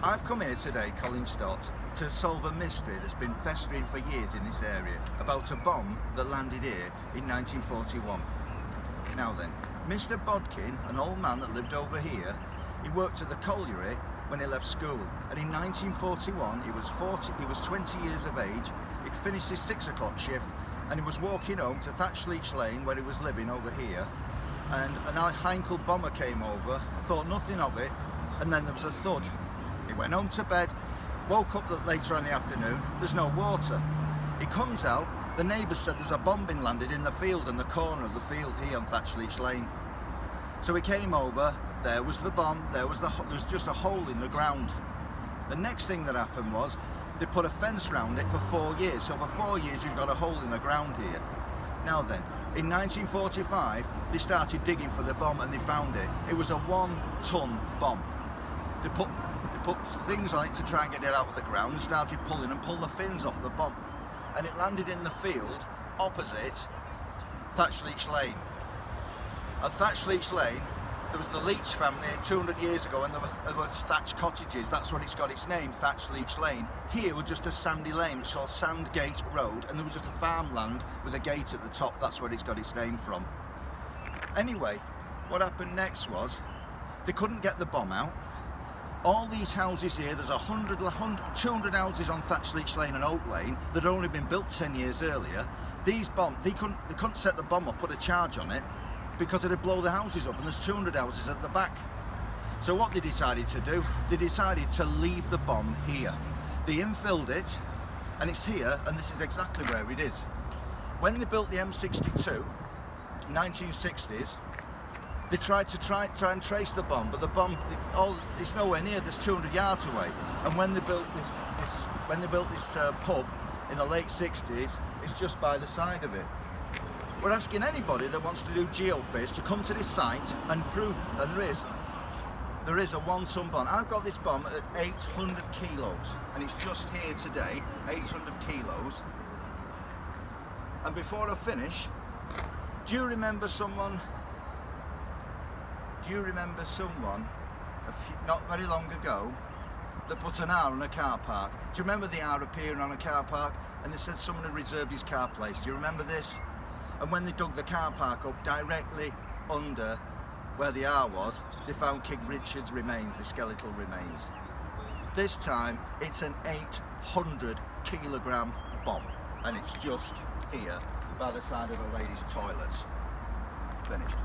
I've come here today, Colin Stott, to solve a mystery that's been festering for years in this area about a bomb that landed here in 1941. Now then, Mr. Bodkin, an old man that lived over here, he worked at the colliery when he left school, and in 1941 he was 20 years of age. He'd finished his 6 o'clock shift and he was walking home to Thatch Leach Lane where he was living over here, and an Heinkel bomber came over, thought nothing of it, and then there was a thud. He went home to bed, woke up later in the afternoon, there's no water. He comes out, the neighbours said there's a bomb been landed in the field, in the corner of the field here on Thatch Leach Lane. So he came over, there was the bomb, there was just a hole in the ground. The next thing that happened was they put a fence round it for 4 years, so for 4 years you've got a hole in the ground here. Now then, in 1945 they started digging for the bomb and they found it. It was a 1-ton bomb. They put things on it to try and get it out of the ground and started pulling and pulled the fins off the bomb, and it landed in the field opposite Thatch Leach Lane. At Thatch Leach Lane there was the Leach family 200 years ago, and there were thatch cottages. That's what it's got its name, Thatch Leach Lane. Here was just a sandy lane, it's called Sandgate Road, and there was just a farmland with a gate at the top. That's where it's got its name from. Anyway, what happened next was they couldn't get the bomb out. All these houses here, there's 200 houses on Thatch Leach Lane and Oak Lane that had only been built 10 years earlier. They couldn't set the bomb off, put a charge on it, because it'd blow the houses up, and there's 200 houses at the back. So what they decided to do, they decided to leave the bomb here. They infilled it, and it's here, and this is exactly where it is. When they built the M62, 1960s, they tried to try and trace the bomb, but the bomb, it's nowhere near. There's 200 yards away. And when they built this pub in the late 60s, it's just by the side of it. We're asking anybody that wants to do geophys to come to this site and prove that there is a 1-ton bomb. I've got this bomb at 800 kilos, and it's just here today, 800 kilos. And before I finish, do you remember someone not very long ago that put an R on a car park? Do you remember the R appearing on a car park? And they said someone had reserved his car place. Do you remember this? And when they dug the car park up directly under where the R was, they found King Richard's remains, the skeletal remains. This time it's an 800 kilogram bomb, and it's just here by the side of a lady's toilet. Finished.